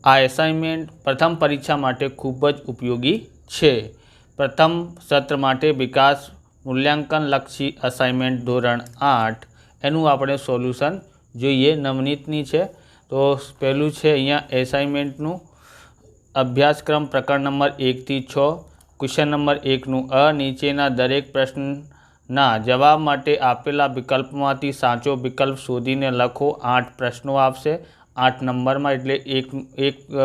આ એસાઇનમેન્ટ પ્રથમ પરીક્ષા માટે ખૂબ જ ઉપયોગી છે। પ્રથમ સત્ર માટે વિકાસ મૂલ્યાંકનલક્ષી અસાઇનમેન્ટ ધોરણ 8 એનું આપણે સોલ્યુશન જોઈએ। નવનીતની છે તો પહેલું છે અહીંયા એસાઇનમેન્ટનું અભ્યાસક્રમ પ્રકરણ નંબર 1 થી 6 ક્વેશ્ચન નંબર 1નું અ નીચેના દરેક પ્રશ્નના જવાબ માટે આપેલા વિકલ્પમાંથી સાચો વિકલ્પ શોધીને લખો। 8 પ્રશ્નો આવશે 8 નંબરમાં, એટલે એક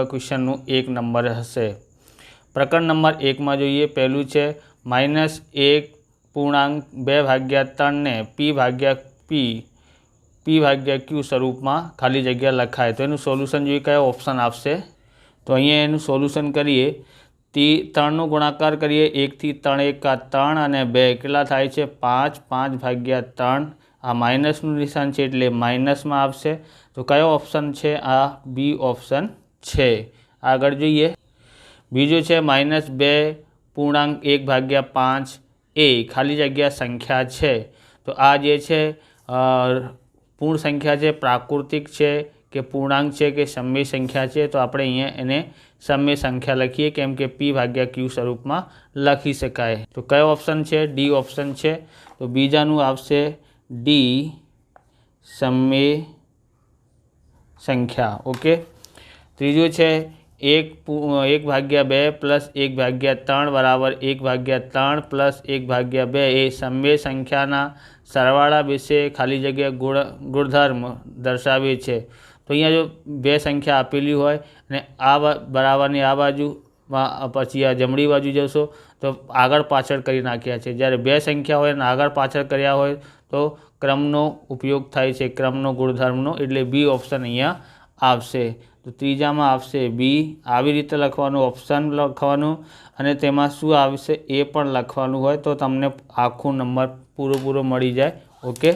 ક્વેશ્ચનનું 1 નંબર હશે। પ્રકરણ નંબર 1માં જોઈએ, પહેલું છે -1.2/3 ને p/q સ્વરૂપમાં ખાલી જગ્યા લખાય તો એનું સોલ્યુશન જોઈએ। કયો ઓપ્શન આવશે? તો અહીંયા એનું સોલ્યુશન કરીએ, 3નો ગુણાકાર કરીએ, 1 થી 3 એકા 3 અને 2 કેટલા થાય છે 5, 5/3। આ માઇનસનું નિશાન છે એટલે માઇનસમાં આવશે। તો કયો ઓપ્શન છે? આ બી ઓપ્શન છે। આગળ જોઈએ, બીજો છે -2.1/5 એ ખાલી જગ્યા સંખ્યા છે। તો આ જે છે પૂર્ણ સંખ્યા છે, પ્રાકૃતિક છે કે પૂર્ણાંક છે કે સમય સંખ્યા છે? તો આપણે અહીંયા એને સમય સંખ્યા લખીએ, કેમ કે p/q સ્વરૂપમાં લખી શકાય। તો કયો ઓપ્શન છે? ડી ઓપ્શન છે। તો બીજાનું આવશે ડી સમય સંખ્યા। ઓકે, ત્રીજું છે 1/2 પ્લસ 1/3 બરાબર 1/3 પ્લસ 1/2 એ સમય સંખ્યાના સરવાળા વિશે ખાલી જગ્યા ગુણધર્મ દર્શાવે છે। તો અહીંયા જો બે સંખ્યા આપેલી હોય અને આ બરાબરની આ બાજુમાં પછી આ જમણી બાજુ જશો તો આગળ પાછળ કરી નાખ્યા છે। જ્યારે બે સંખ્યા હોય અને આગળ પાછળ કર્યા હોય તો ક્રમનો ઉપયોગ થાય છે, ક્રમનો ગુણધર્મનો, એટલે બી ઓપ્શન અહીંયા આવશે। તો ત્રીજામાં આવશે બી। આવી રીતે લખવાનું, ઓપ્શન લખવાનું અને તેમાં શું આવશે એ પણ લખવાનું હોય તો તમને આખું નંબર પૂરો મળી જાય। ઓકે,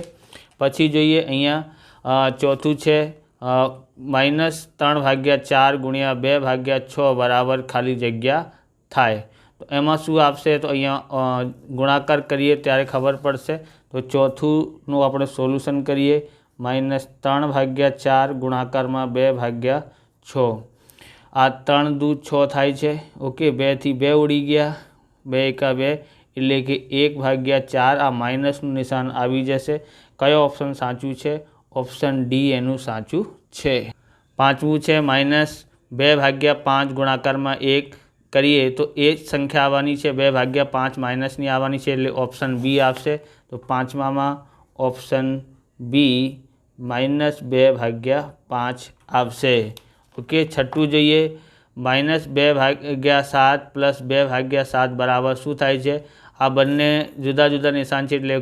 પછી જોઈએ અહીંયા ચોથું છે -3/4 ગુણ્યા 2/6 બરાબર ખાલી જગ્યા થાય। તો એમાં શું આવશે? તો અહીંયા ગુણાકાર કરીએ ત્યારે ખબર પડશે। તો ચોથુંનું આપણે સોલ્યુશન કરીએ, -3/4 ગુણાકારમાં 2/6। આ 3 દૂ 6 થાય છે। ઓકે, 2 થી 2 ઉડી ગયા, 2 એકા 2 એટલે કે 1/4। આ માઇનસનું નિશાન આવી જશે। કયો ઓપ્શન સાચું છે? ઓપ્શન ડી એનું સાચું છે। પાંચમું છે -2/5 ગુણાકારમાં 1 કરીએ તો એ જ સંખ્યા આવવાની છે, 2/5 માઇનસની આવવાની છે, એટલે ઓપ્શન બી આવશે। તો પાંચમામાં ઓપ્શન બી -2/5 આવશે। ઓકે, છઠ્ઠું જોઈએ, -2/7 પ્લસ 2/7 બરાબર શું થાય છે? આ બંને જુદા જુદા નિશાન છે એટલે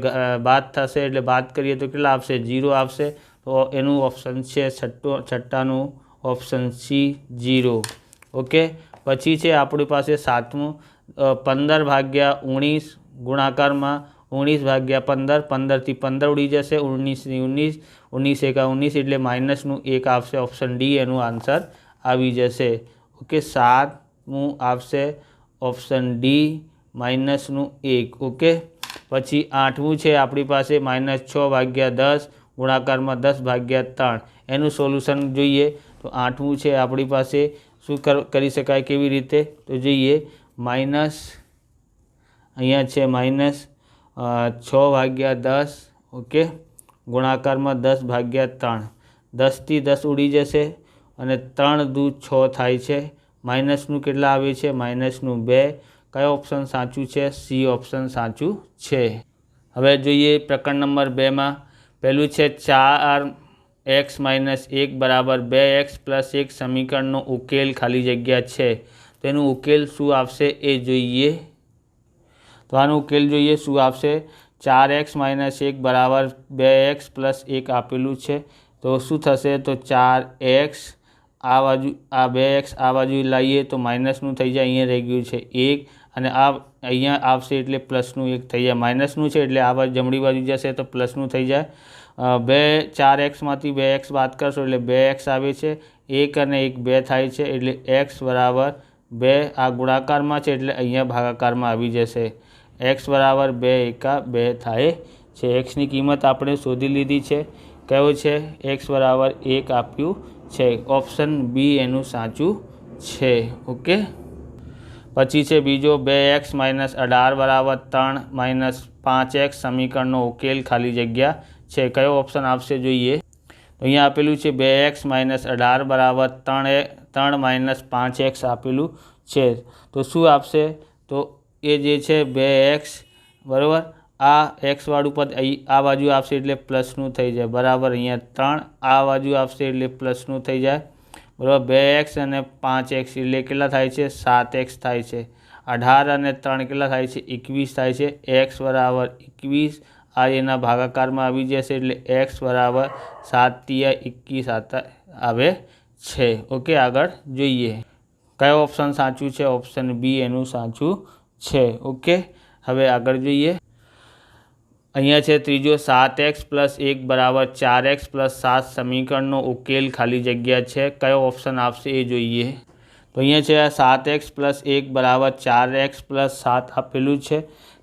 બાદ થશે, એટલે બાદ કરીએ તો કેટલા આવશે? 0 આવશે। તો એનું ઓપ્શન છે છઠ્ઠાનું ઓપ્શન સી 0। ઓકે, પછી છે આપણી પાસે સાતમું 15/19 ગુણાકારમાં 19/15, 15 થી 15 ઉડી જશે, 19 થી 19, 19 એકા 19 એટલે માઇનસનું 1 આવશે। ઓપ્શન ડી એનું આન્સર આવી જશે। ઓકે, સાતમું આવશે ઓપ્શન ડી -1। ઓકે, પછી આઠમું છે આપણી પાસે -6/10 ગુણાકારમાં 10/3 એનું સોલ્યુશન જોઈએ। તો આઠમું છે આપણી પાસે શું કરી શકાય, કેવી રીતે? તો જોઈએ, અહીંયા છે -6/10 ઓકે ગુણાકારમાં 10/3, 10 થી 10 ઉડી જશે અને 3 દૂ 6 થાય છે। માઇનસનું કેટલા આવે છે? માઇનસનું 2। કયો ઓપ્શન સાચું છે? સી ઓપ્શન સાચું છે। હવે જોઈએ પ્રકરણ નંબર 2માં, પહેલું છે 4x - 1 બરાબર 2x + 1 સમીકરણનો ઉકેલ ખાલી જગ્યા છે। તો એનું ઉકેલ શું આવશે એ જોઈએ। તો આનો ઉકેલ જોઈએ શું આવશે। 4x - 1 બરાબર 2x + 1 આપેલું છે। તો શું થશે? તો 4x આ બાજુ, આ 2x આ બાજુ લાવીએ તો માઇનસનું થઈ જાય, અહીંયા રહી ગયું છે 1 અને આ અહીંયા આવશે એટલે પ્લસનું 1 થઈ જાય। માઇનસનું છે એટલે આ બાજુ જમણી બાજુ જશે તો પ્લસનું થઈ જાય। 4xમાંથી 2x બાદ કરશો એટલે 2x આવે છે, 1 અને 1 2 થાય છે એટલે x બરાબર 2। આ ગુણાકારમાં છે એટલે અહીંયા ભાગાકારમાં આવી જશે। x બરાબર 2 એકા 2 થાય છે। xની કિંમત આપણે શોધી લીધી છે, કયો છે? x બરાબર 1 આપ્યું છે, ઓપ્શન બી એનું સાચું છે। ઓકે, પછી છે બીજો 2x - 18 = 3 - 5x સમીકરણનો ઉકેલ ખાલી જગ્યા છે। કયો ઓપ્શન આપશે જોઈએ? તો અહીંયા આપેલું છે 2x - 18 = 3 - 5x આપેલું છે, તો શું આપશે? તો એ જે છે 2x બરાબર, આ x વાળું પદ અહીં આ બાજુ આવશે એટલે પ્લસનું થઈ જાય બરાબર, અહીંયા 3 આ બાજુ આવશે એટલે પ્લસનું થઈ જાય બરાબર। 2x અને 5x એટલે કેટલા થાય છે? 7x થાય છે। 18 અને 3 કેટલા થાય છે? 21 થાય છે। x બરાબર 21 આ એના ભાગાકારમાં આવી જશે એટલે x બરાબર 7×21 આવે છે। ઓકે, આગળ જોઈએ કયો ઓપ્શન સાચું છે? ઓપ્શન બી એનું સાચું છે। ઓકે, હવે આગળ જોઈએ। અહીંયા છે ત્રીજો 7x + 1 = 4x + 7 સમીકરણનો ઉકેલ ખાલી જગ્યા છે। કયો ઓપ્શન આપશે એ જોઈએ। તો અહીંયા છે 7x + 1 = 4x + 7 આપેલું છે,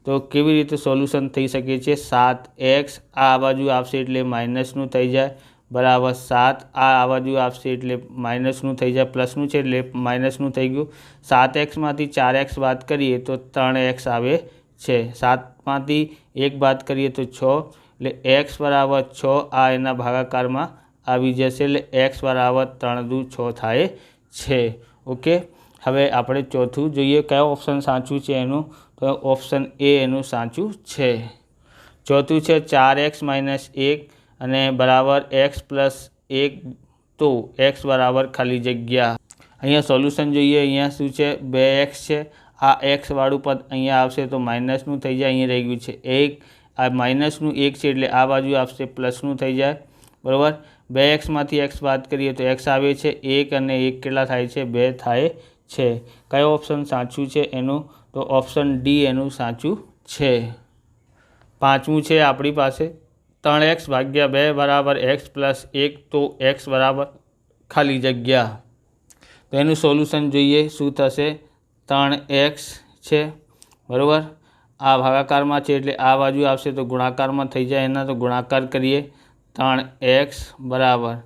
તો કેવી રીતે સોલ્યુશન થઈ શકે છે? 7x આ બાજુ આવશે એટલે માઇનસનું થઈ જાય બરાબર, 7 આ બાજુ આવશે એટલે માઇનસનું થઈ જાય, પ્લસનું છે એટલે માઇનસનું થઈ ગયું। 7xમાંથી 4x બાદ કરીએ તો 3x આવે છે, 7માંથી 1 બાદ કરીએ તો 6 એટલે x બરાબર 6 આ એના ભાગાકારમાં આવી જશે એટલે x બરાબર 3×2 = 6 થાય છે। ઓકે, હવે આપણે ચોથું જોઈએ કયો ઓપ્શન સાચું છે એનું, તો ઓપ્શન એ એનું સાચું છે। ચોથું છે 4x - 1 અને બરાબર x + 1 તો x બરાબર ખાલી જગ્યા। અહીંયા સોલ્યુશન જોઈએ। અહીંયા શું છે? 2x છે, આ x વાળું પદ અહીંયા આવશે તો માઇનસનું થઈ જાય, અહીંયા રહી ગયું છે 1, આ માઇનસનું 1 છે એટલે આ બાજુ આવશે પ્લસનું થઈ જાય બરાબર। 2xમાંથી x બાદ કરીએ તો x આવે છે, 1 અને 1 કેટલા થાય છે? 2 થાય છે। કયો ઓપ્શન સાચું છે એનું? તો ઓપ્શન ડી એનું સાચું છે। પાંચમું છે આપણી પાસે 3x / 2 = x + 1 તો x બરાબર ખાલી જગ્યા। તો એનું સોલ્યુશન જોઈએ શું થશે? 3x છે બરાબર, આ ભાગાકારમાં છે એટલે આ બાજુ આવશે તો ગુણાકારમાં થઈ જાય એના, તો ગુણાકાર કરીએ 3x બરાબર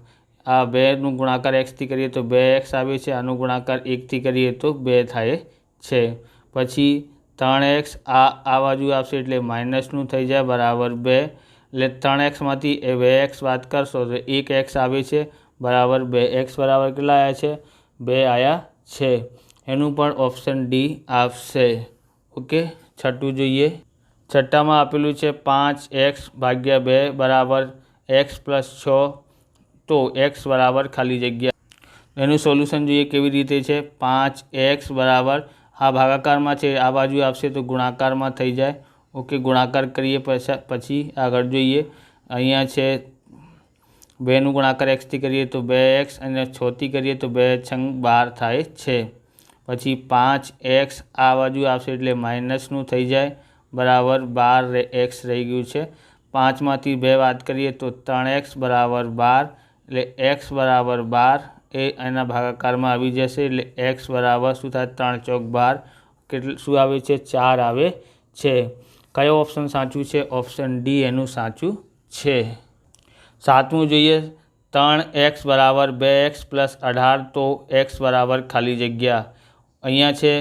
આ 2નું ગુણાકાર xથી કરીએ તો 2x આવે છે, આનું ગુણાકાર 1થી કરીએ તો 2 થાય છે। પછી 3x આ બાજુ આવશે એટલે માઇનસનું થઈ જાય બરાબર 2, એટલે 3xમાંથી 2x બાદ કરશો તો 1x આવે છે બરાબર 2x બરાબર કેટલા આવ્યા છે? 2 આવ્યા છે, એનું પણ ઓપ્શન ડી આવશે। ઓકે, છઠ્ઠું જોઈએ। છઠ્ઠામાં આપેલું છે 5x / 2 = x + 6 તો x બરાબર ખાલી જગ્યા। એનું સોલ્યુશન જોઈએ કેવી રીતે છે? 5x બરાબર આ ભાગાકારમાં છે, આ બાજુ આવશે તો ગુણાકારમાં થઈ જાય। ઓકે, ગુણાકાર કરીએ પછી આગળ જોઈએ। અહીંયા છે 2નું ગુણાકાર xથી કરીએ તો 2x અને 6થી કરીએ તો 2 × 12 થાય છે। પછી 5x આ બાજુ આવશે એટલે માઇનસનું થઈ જાય બરાબર 12x રહી ગયું છે, 5માંથી 2 બાદ કરીએ તો 3x બરાબર 12 એટલે x બરાબર 12 એ એના ભાગાકારમાં આવી જશે એટલે x બરાબર શું થાય? 3 × 4 = 12 શું આવે છે? 4 આવે છે। કયો ઓપ્શન સાચું છે? ઓપ્શન ડી એનું સાચું છે। સાતમું જોઈએ 3x બરાબર 2x + 18 તો x બરાબર ખાલી જગ્યા। અહીંયા છે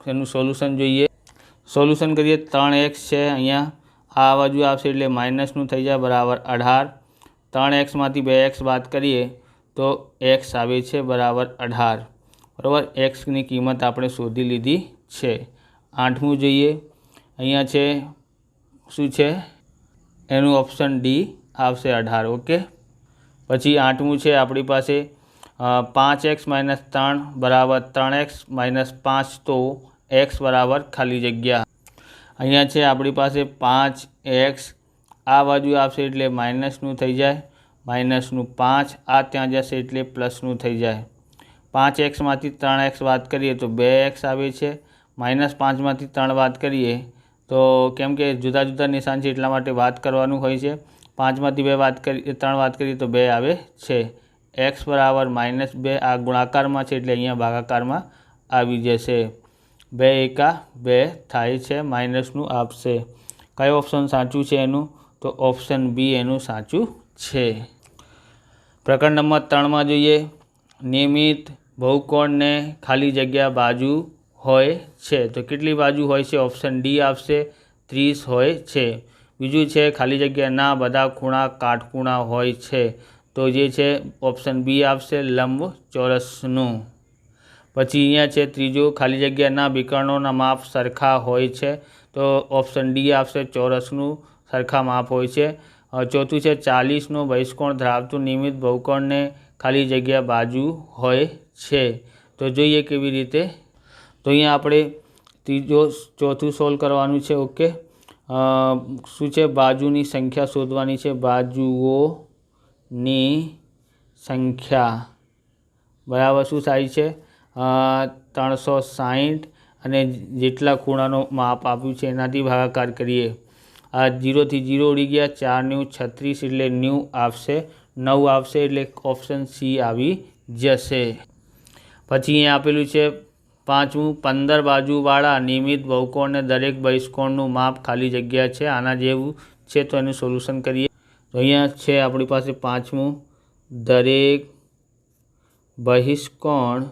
એનું સોલ્યુશન જોઈએ। સોલ્યુશન કરીએ 3x છે, અહીંયા આ બાજુ આવશે એટલે માઇનસનું થઈ જાય બરાબર 18, 3xમાંથી 2x બાદ કરીએ તો x આવે છે બરાબર 18 બરાબર, xની કિંમત આપણે શોધી લીધી છે। આઠમું જોઈએ। અહીંયા છે શું છે એનું ઓપ્શન ડી આવશે 18। ઓકે, પછી આઠમું છે આપણી પાસે 5x - 3 = 3x - 5 તો x બરાબર ખાલી જગ્યા। અહીંયા છે આપણી પાસે 5x આ બાજુ આવશે એટલે માઇનસનું થઈ જાય, -5 આ ત્યાં જશે એટલે પ્લસનું થઈ જાય। 5xમાંથી 3x બાદ કરીએ તો 2x આવે છે, -5માંથી 3 બાદ કરીએ તો કેમ કે જુદા જુદા નિશાન છે એટલા માટે બાદ કરવાનું હોય છે। 5માંથી 3 બાદ કરીએ તો 2 આવે છે, x બરાબર -2 આ ગુણાકારમાં છે એટલે અહીંયા ભાગાકારમાં આવી જશે, 2 એકા 2 થાય છે, માઇનસનું આપશે। કયો ઓપ્શન સાચું છે એનું? તો ઓપ્શન બી એનું સાચું છે। પ્રકરણ નંબર 3 જોઈએ, નિયમિત બહુકોણ ને ખાલી જગ્યા બાજુ હોય છે તો કેટલી બાજુ હોય છે? ઓપ્શન ડી આવશે, 30 હોય છે. બીજું છે ખાલી જગ્યાના બધા ખૂણા કાટખૂણા હોય છે તો જે છે ઓપ્શન બી આવશે, લંબચોરસનું. પછી અહીંયા છે ત્રીજો, ખાલી જગ્યાના વિકર્ણોના માપ સરખા હોય છે તો ઓપ્શન ડી આવશે, ચોરસનું સરખા માપ હોય છે. ચોથું છે 40નો બહિષ્કોણ ધરાવતું નિયમિત બહુકોણને ખાલી જગ્યા બાજુ હોય છે તો જોઈએ કેવી રીતે. તો અહીંયા આપણે ચોથું સોલ્વ કરવાનું છે. ઓકે, શું છે? બાજુની સંખ્યા શોધવાની છે. બાજુઓની સંખ્યા બરાબર શું થાય છે? 360 અને જેટલા ખૂણાનો માપ આપ્યું છે એનાથી ભાગાકાર કરીએ. આ 0 થી 0 ઉડી ગયા, 4 × 36 એટલે 90 આવશે, 9 આવશે એટલે ઓપ્શન સી આવી જશે. પછી અહીંયા આપેલું છે પાંચમું, 15 બાજુવાળા નિયમિત બહુકોણને દરેક બહિષ્કોણનું માપ ખાલી જગ્યા છે. આના જેવું છે તો એનું સોલ્યુશન કરીએ. તો અહીંયા છે આપણી પાસે પાંચમું, દરેક બહિષ્કોણનું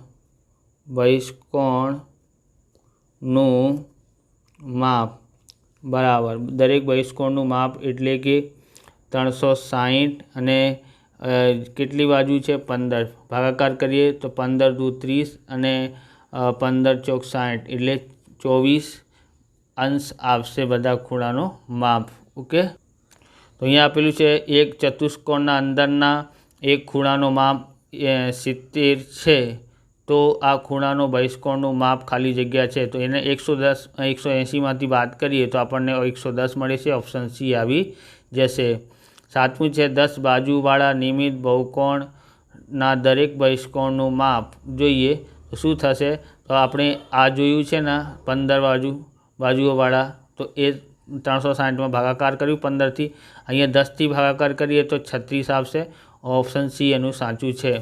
માપ બરાબર, દરેક બહિષ્કોણનું માપ એટલે કે 360 અને કેટલી બાજુ છે? 15. ભાગાકાર કરીએ તો 15 × 2 = 30 અને 15 × 4 = 60 એટલે 24 અંશ આવશે બધા ખૂણાનો માપ. ઓકે, તો અહીંયા આપેલું છે એક ચતુષ્કોણના અંદરના એક ખૂણાનો માપ 70 છે તો આ ખૂણાનો બહિષ્કોણનું માપ ખાલી જગ્યા છે તો એને 180માંથી બાદ કરીએ તો આપણને 110 મળે છે. ઓપ્શન સી આવી જશે. સાતમું છે 10 બાજુવાળા નિયમિત બહુકોણના દરેક બહિષ્કોણનું માપ જોઈએ તો શું થશે? તો આપણે આ જોયું છે ને 15 બાજુઓવાળા, તો એ 360માં ભાગાકાર કર્યું 15થી, અહીંયા 10થી ભાગાકાર કરીએ તો 36 આવશે. ઓપ્શન સી એનું સાચું છે.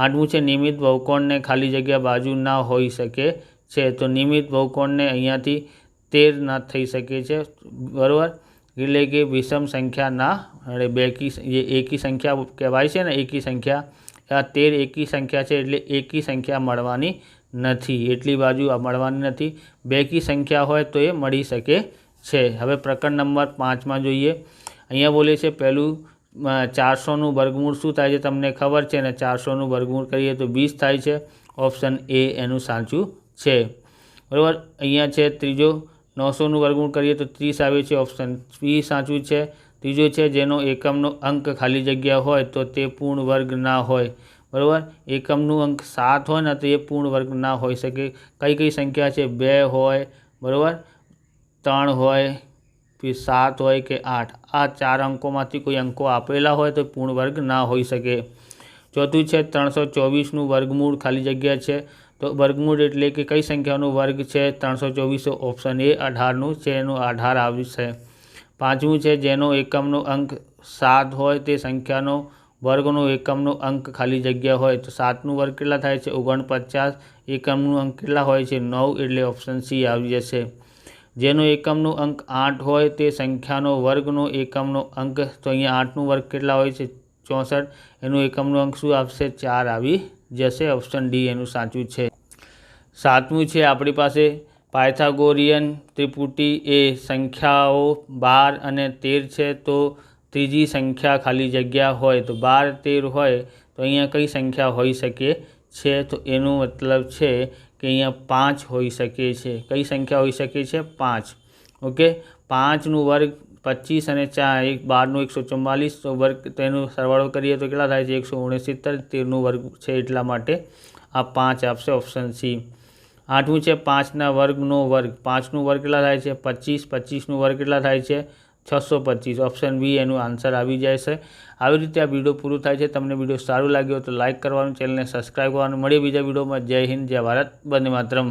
આઠમું છે નિયમિત બહુકોણને ખાલી જગ્યા બાજુ ના હોઈ શકે છે તો નિયમિત બહુકોણને અહીંયાથી 13 ના થઈ શકે છે બરાબર, એટલે કે વિષમ સંખ્યા ના એકી સંખ્યા કહેવાય છે ને, એકી સંખ્યા. આ 13 એકી સંખ્યા છે એટલે એકી સંખ્યા મળવાની નથી, એટલી બાજુ મળવાની નથી. બેકી સંખ્યા હોય તો એ મળી શકે છે. હવે પ્રકરણ નંબર 5માં જોઈએ. અહીંયા બોલે છે પહેલું 400નું વર્ગમૂળ શું થાય છે તમને ખબર છે ને? 400નું વર્ગમૂળ કરીએ તો 20 થાય છે. ઓપ્શન એ એનું સાચું છે બરાબર. અહીંયા છે ત્રીજો, 900નું વર્ગમૂળ કરીએ તો 30 આવે છે. ઓપ્શન બી સાચું છે. ત્રીજો છે જેનો એકમનો અંક ખાલી જગ્યા હોય તો તે પૂર્ણ વર્ગ ના હોય બરાબર. એકમનું અંક 7 હોય ને તો એ પૂર્ણ વર્ગ ના હોઈ શકે. કઈ સંખ્યા છે? 2 હોય બરાબર, 3 હોય, फिर 7 હોય કે 8, આ 4 અંકોમાંથી કોઈ અંકો આપેલા હોય તો પૂર્ણ વર્ગ ના હોઈ શકે. ચોથું છે 324નું વર્ગમૂળ ખાલી જગ્યા છે તો વર્ગમૂળ એટલે કે કઈ સંખ્યાનો વર્ગ છે? 324. ઓપ્શન એ 18નું છે, એનું 18 આવશે. પાંચમું છે જેનો એકમનો અંક 7 હોય તે સંખ્યાનો વર્ગનો એકમનો અંક ખાલી જગ્યા હોય તો 7નું વર્ગ કેટલા થાય છે? 49. એકમનું અંક કેટલા હોય છે? 9 એટલે ઓપ્શન સી આવી જશે. જેનો એકમનો અંક 8 હોય તે સંખ્યાનો વર્ગનો એકમનો અંક, તો અહીંયા 8નું વર્ગ કેટલા હોય છે? 64. એનું એકમનો અંક શું આવશે? 4 આવી જશે. ઓપ્શન ડી એનું સાચું છે. સાતમું છે આપણી પાસે પાયથાગોરિયન ત્રિપુટી એ સંખ્યાઓ 12 અને 13 છે તો ત્રીજી સંખ્યા ખાલી જગ્યા હોય તો 12, 13 હોય તો અહીંયા કઈ સંખ્યા હોઈ શકે છે? તો એનું મતલબ છે કે અહીંયા 5 હોઈ શકે છે. કઈ સંખ્યા હોઈ શકે છે? 5. ઓકે, 5નું વર્ગ 25 અને 4 12નું 144 તો વર્ગ તેનો સરવાળો કરીએ તો કેટલા થાય છે? 169. 13નું વર્ગ છે એટલા માટે આ 5 આપશે. Option C. આઠમું છે 5ના વર્ગનો વર્ગ. 5નું વર્ગ કેટલા થાય છે? 25. 25નું વર્ગ કેટલા થાય છે? 625. ઓપ્શન બી એનું આન્સર આવી જાય છે. આવી રીતે આ વિડીયો પૂરું થાય છે. તમને વિડીયો સારું લાગ્યો તો લાઇક કરવાનું, ચેનલને સબસ્ક્રાઈબ કરવાનું. મળીએ બીજા વિડીયોમાં. જય હિન્દ, જય ભારત, વંદે માતરમ.